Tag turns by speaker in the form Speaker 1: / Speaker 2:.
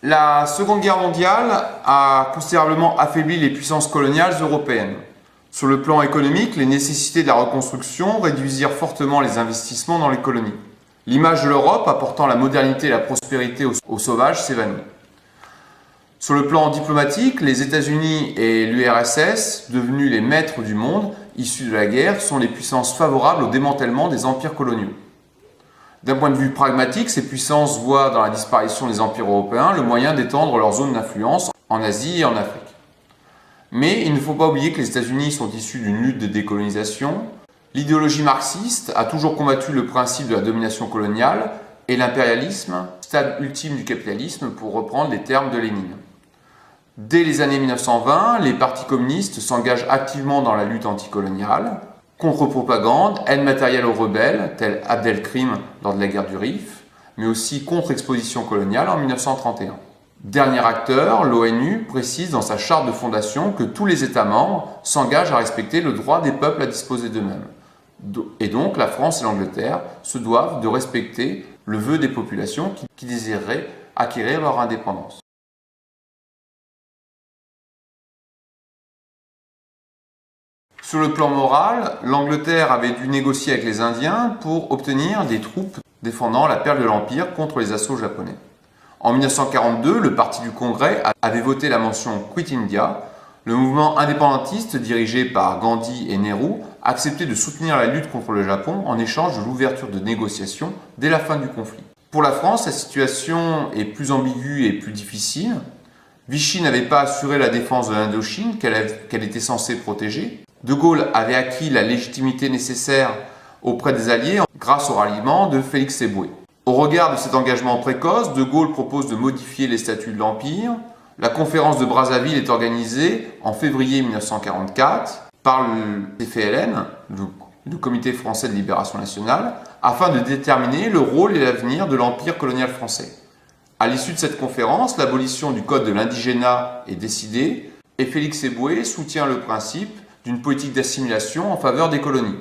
Speaker 1: La Seconde Guerre mondiale a considérablement affaibli les puissances coloniales européennes. Sur le plan économique, les nécessités de la reconstruction réduisirent fortement les investissements dans les colonies. L'image de l'Europe apportant la modernité et la prospérité aux sauvages s'évanouit. Sur le plan diplomatique, les États-Unis et l'URSS, devenus les maîtres du monde issus de la guerre, sont les puissances favorables au démantèlement des empires coloniaux. D'un point de vue pragmatique, ces puissances voient dans la disparition des empires européens le moyen d'étendre leur zone d'influence en Asie et en Afrique. Mais il ne faut pas oublier que les États-Unis sont issus d'une lutte de décolonisation. L'idéologie marxiste a toujours combattu le principe de la domination coloniale et l'impérialisme, stade ultime du capitalisme pour reprendre les termes de Lénine. Dès les années 1920, les partis communistes s'engagent activement dans la lutte anticoloniale, contre-propagande, aide matérielle aux rebelles, tels Abdelkrim lors de la guerre du Rif, mais aussi contre-exposition coloniale en 1931. Dernier acteur, l'ONU précise dans sa charte de fondation que tous les États membres s'engagent à respecter le droit des peuples à disposer d'eux-mêmes. Et donc la France et l'Angleterre se doivent de respecter le vœu des populations qui désireraient acquérir leur indépendance. Sur le plan moral, l'Angleterre avait dû négocier avec les Indiens pour obtenir des troupes défendant la perle de l'Empire contre les assauts japonais. En 1942, le Parti du Congrès avait voté la mention « Quit India ». Le mouvement indépendantiste dirigé par Gandhi et Nehru acceptait de soutenir la lutte contre le Japon en échange de l'ouverture de négociations dès la fin du conflit. Pour la France, la situation est plus ambiguë et plus difficile. Vichy n'avait pas assuré la défense de l'Indochine qu'elle était censée protéger. De Gaulle avait acquis la légitimité nécessaire auprès des Alliés grâce au ralliement de Félix Éboué. Au regard de cet engagement précoce, De Gaulle propose de modifier les statuts de l'Empire. La conférence de Brazzaville est organisée en février 1944 par le CFLN, le Comité français de libération nationale, afin de déterminer le rôle et l'avenir de l'Empire colonial français. À l'issue de cette conférence, l'abolition du code de l'indigénat est décidée et Félix Éboué soutient le principe d'une politique d'assimilation en faveur des colonies.